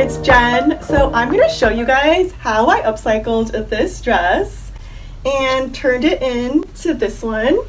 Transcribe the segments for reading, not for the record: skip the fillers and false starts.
it's Jen. So I'm going to show you guys how I upcycled this dress and turned it into this one.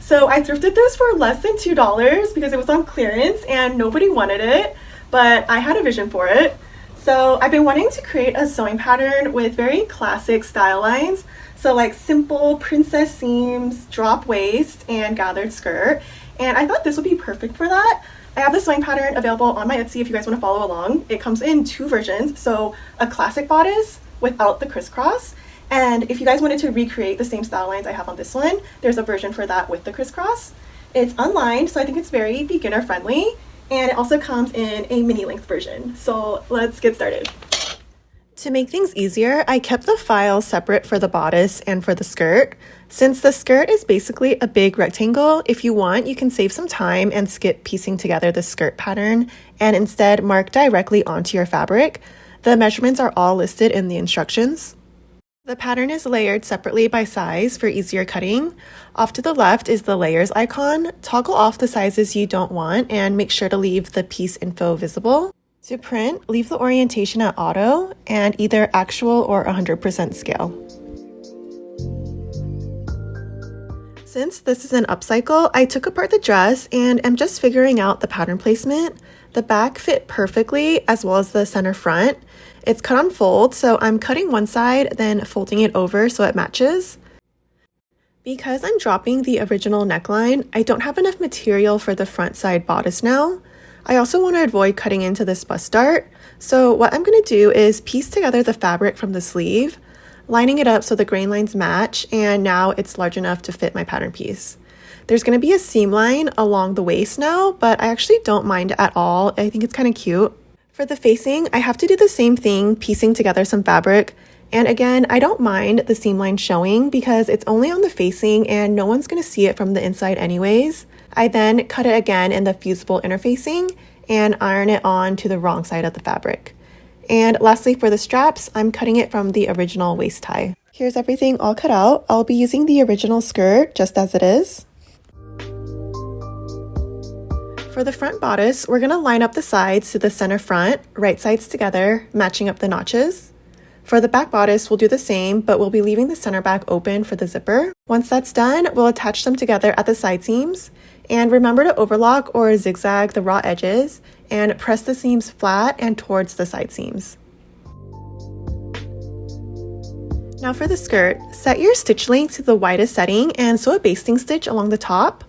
So I thrifted this for less than $2 because it was on clearance and nobody wanted it, but I had a vision for it. So I've been wanting to create a sewing pattern with very classic style lines. So like simple princess seams, drop waist, and gathered skirt. And I thought this would be perfect for that. I have the sewing pattern available on my Etsy if you guys want to follow along. It comes in two versions, so a classic bodice without the crisscross. And if you guys wanted to recreate the same style lines I have on this one, there's a version for that with the crisscross. It's unlined, so I think it's very beginner friendly. And it also comes in a mini length version. So let's get started. To make things easier, I kept the files separate for the bodice and for the skirt. Since the skirt is basically a big rectangle, if you want, you can save some time and skip piecing together the skirt pattern and instead mark directly onto your fabric. The measurements are all listed in the instructions. The pattern is layered separately by size for easier cutting. Off to the left is the layers icon. Toggle off the sizes you don't want and make sure to leave the piece info visible. To print, leave the orientation at auto and either actual or 100% scale. Since this is an upcycle, I took apart the dress and am just figuring out the pattern placement. The back fit perfectly as well as the center front. It's cut on fold, so I'm cutting one side, then folding it over so it matches. Because I'm dropping the original neckline, I don't have enough material for the front side bodice now. I also want to avoid cutting into this bust dart, so what I'm going to do is piece together the fabric from the sleeve, lining it up so the grain lines match, and now it's large enough to fit my pattern piece. There's going to be a seam line along the waist now, but I actually don't mind at all. I think it's kind of cute. For the facing, I have to do the same thing, piecing together some fabric. And again, I don't mind the seam line showing because it's only on the facing and no one's going to see it from the inside anyways. I then cut it again in the fusible interfacing and iron it on to the wrong side of the fabric. And lastly, for the straps, I'm cutting it from the original waist tie. Here's everything all cut out. I'll be using the original skirt just as it is. For the front bodice, we're going to line up the sides to the center front, right sides together, matching up the notches. For the back bodice, we'll do the same, but we'll be leaving the center back open for the zipper. Once that's done, we'll attach them together at the side seams. And remember to overlock or zigzag the raw edges and press the seams flat and towards the side seams. Now for the skirt, set your stitch length to the widest setting and sew a basting stitch along the top.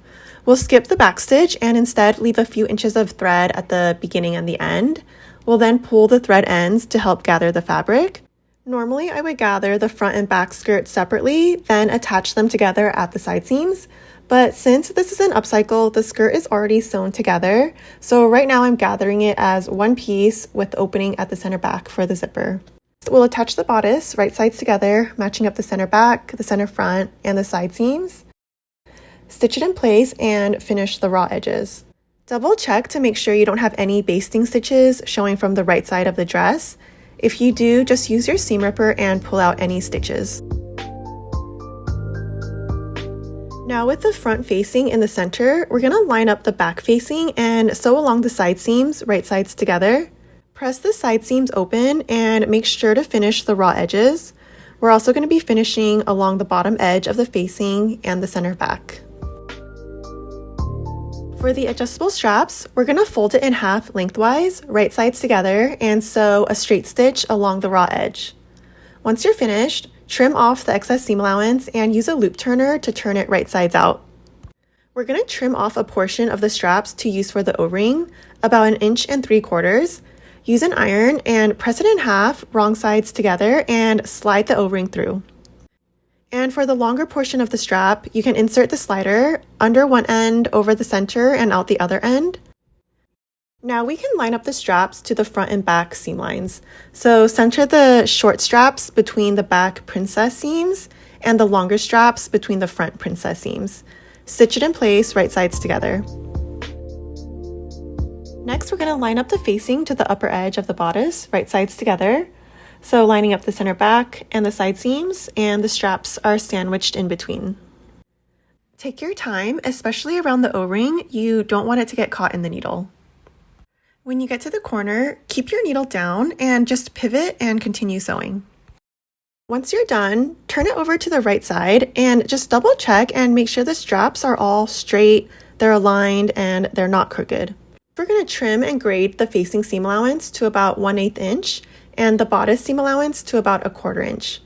We'll skip the back stitch and instead leave a few inches of thread at the beginning and the end. We'll then pull the thread ends to help gather the fabric. Normally, I would gather the front and back skirt separately, then attach them together at the side seams. But since this is an upcycle, the skirt is already sewn together. So right now I'm gathering it as one piece with the opening at the center back for the zipper. We'll attach the bodice right sides together, matching up the center back, the center front, and the side seams. Stitch it in place and finish the raw edges. Double check to make sure you don't have any basting stitches showing from the right side of the dress. If you do, just use your seam ripper and pull out any stitches. Now with the front facing in the center, we're going to line up the back facing and sew along the side seams, right sides together. Press the side seams open and make sure to finish the raw edges. We're also going to be finishing along the bottom edge of the facing and the center back. For the adjustable straps, we're going to fold it in half lengthwise, right sides together, and sew a straight stitch along the raw edge. Once you're finished, trim off the excess seam allowance and use a loop turner to turn it right sides out. We're going to trim off a portion of the straps to use for the O-ring, about 1.75 inches. Use an iron and press it in half, wrong sides together, and slide the O-ring through. And for the longer portion of the strap, you can insert the slider under one end, over the center, and out the other end. Now we can line up the straps to the front and back seam lines. So center the short straps between the back princess seams and the longer straps between the front princess seams. Stitch it in place, right sides together. Next, we're going to line up the facing to the upper edge of the bodice, right sides together. So lining up the center back and the side seams, and the straps are sandwiched in between. Take your time, especially around the O-ring. You don't want it to get caught in the needle. When you get to the corner, keep your needle down and just pivot and continue sewing. Once you're done, turn it over to the right side and just double check and make sure the straps are all straight, they're aligned, and they're not crooked. We're going to trim and grade the facing seam allowance to about 1/8 inch and the bodice seam allowance to about 1/4 inch.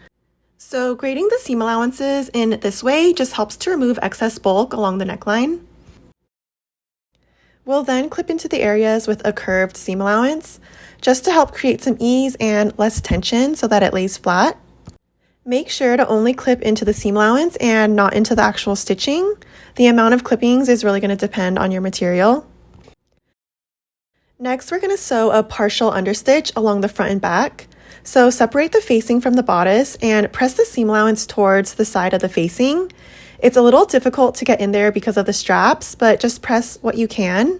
So grading the seam allowances in this way just helps to remove excess bulk along the neckline. We'll then clip into the areas with a curved seam allowance just to help create some ease and less tension so that it lays flat. Make sure to only clip into the seam allowance and not into the actual stitching. The amount of clippings is really going to depend on your material. Next, we're going to sew a partial understitch along the front and back. So separate the facing from the bodice and press the seam allowance towards the side of the facing. It's a little difficult to get in there because of the straps, but just press what you can.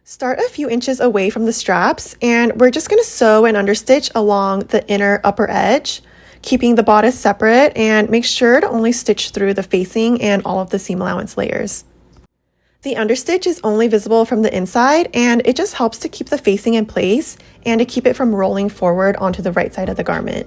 Start a few inches away from the straps, and we're just going to sew an understitch along the inner upper edge, keeping the bodice separate, and make sure to only stitch through the facing and all of the seam allowance layers. The understitch is only visible from the inside, and it just helps to keep the facing in place and to keep it from rolling forward onto the right side of the garment.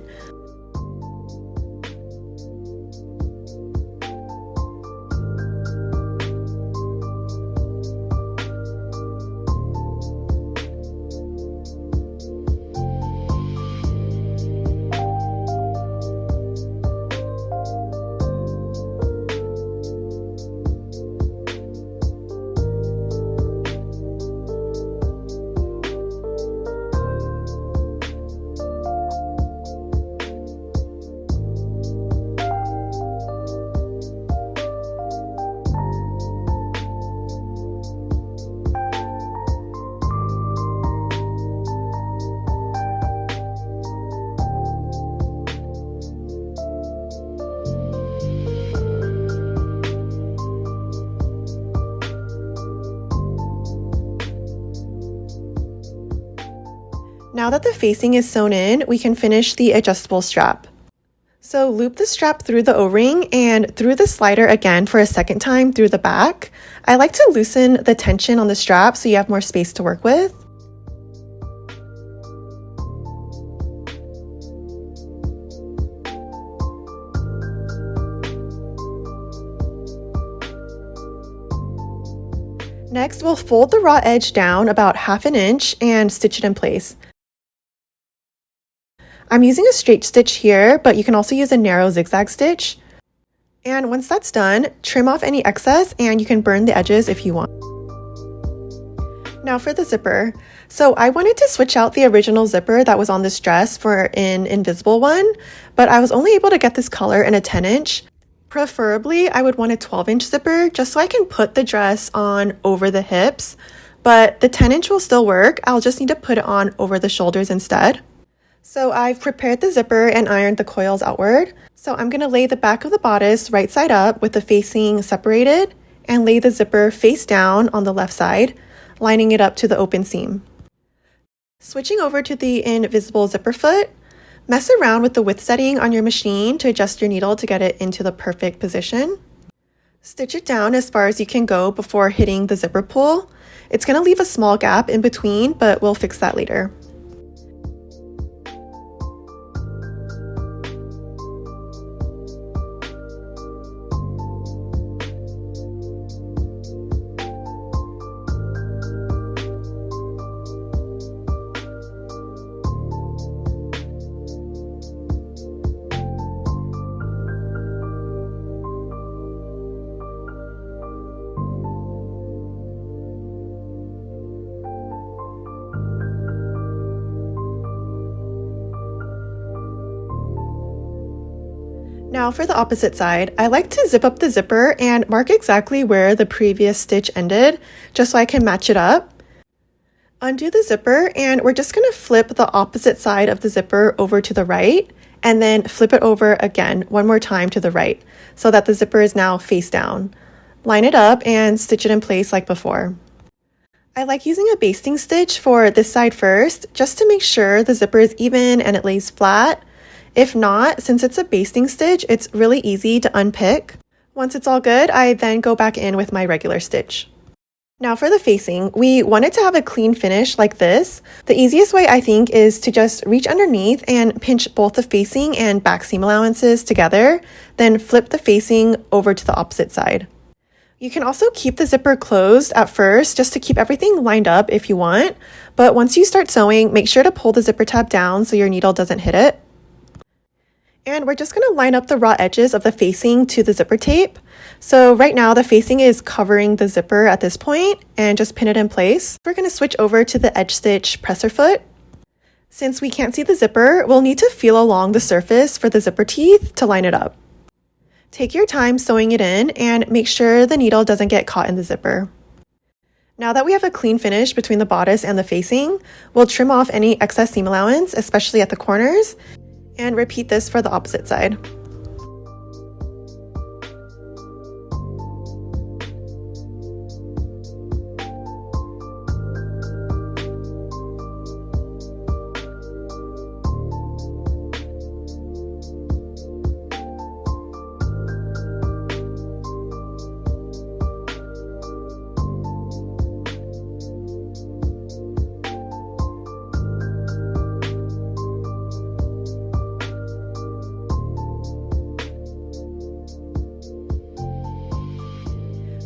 Now that the facing is sewn in, we can finish the adjustable strap. So loop the strap through the O-ring and through the slider again for a second time through the back. I like to loosen the tension on the strap so you have more space to work with. Next, we'll fold the raw edge down about 1/2 inch and stitch it in place. I'm using a straight stitch here, but you can also use a narrow zigzag stitch. And once that's done, trim off any excess and you can burn the edges if you want. Now for the zipper. So I wanted to switch out the original zipper that was on this dress for an invisible one, but I was only able to get this color in a 10 inch. Preferably, I would want a 12-inch zipper just so I can put the dress on over the hips, but the 10 inch will still work. I'll just need to put it on over the shoulders instead. So I've prepared the zipper and ironed the coils outward. So I'm going to lay the back of the bodice right side up with the facing separated and lay the zipper face down on the left side, lining it up to the open seam. Switching over to the invisible zipper foot, mess around with the width setting on your machine to adjust your needle to get it into the perfect position. Stitch it down as far as you can go before hitting the zipper pull. It's going to leave a small gap in between, but we'll fix that later. Now for the opposite side, I like to zip up the zipper and mark exactly where the previous stitch ended, just so I can match it up. Undo the zipper and we're just going to flip the opposite side of the zipper over to the right and then flip it over again one more time to the right so that the zipper is now face down. Line it up and stitch it in place like before. I like using a basting stitch for this side first, just to make sure the zipper is even and it lays flat. If not, since it's a basting stitch, it's really easy to unpick. Once it's all good, I then go back in with my regular stitch. Now for the facing, we wanted to have a clean finish like this. The easiest way I think is to just reach underneath and pinch both the facing and back seam allowances together, then flip the facing over to the opposite side. You can also keep the zipper closed at first just to keep everything lined up if you want, but once you start sewing, make sure to pull the zipper tab down so your needle doesn't hit it. And we're just going to line up the raw edges of the facing to the zipper tape. So right now the facing is covering the zipper at this point, and just pin it in place. We're going to switch over to the edge stitch presser foot. Since we can't see the zipper, we'll need to feel along the surface for the zipper teeth to line it up. Take your time sewing it in and make sure the needle doesn't get caught in the zipper. Now that we have a clean finish between the bodice and the facing, we'll trim off any excess seam allowance, especially at the corners, and repeat this for the opposite side.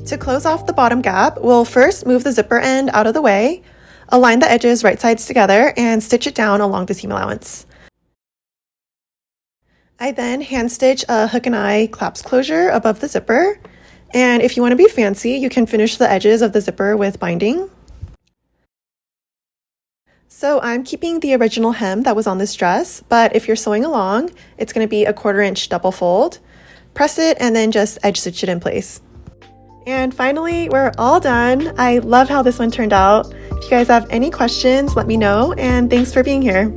To close off the bottom gap, we'll first move the zipper end out of the way, align the edges right sides together, and stitch it down along the seam allowance. I then hand stitch a hook and eye clasp closure above the zipper, and if you want to be fancy, you can finish the edges of the zipper with binding. So I'm keeping the original hem that was on this dress, but if you're sewing along, it's going to be a 1/4 inch double fold. Press it and then just edge stitch it in place. And finally, we're all done. I love how this one turned out. If you guys have any questions, let me know, and thanks for being here.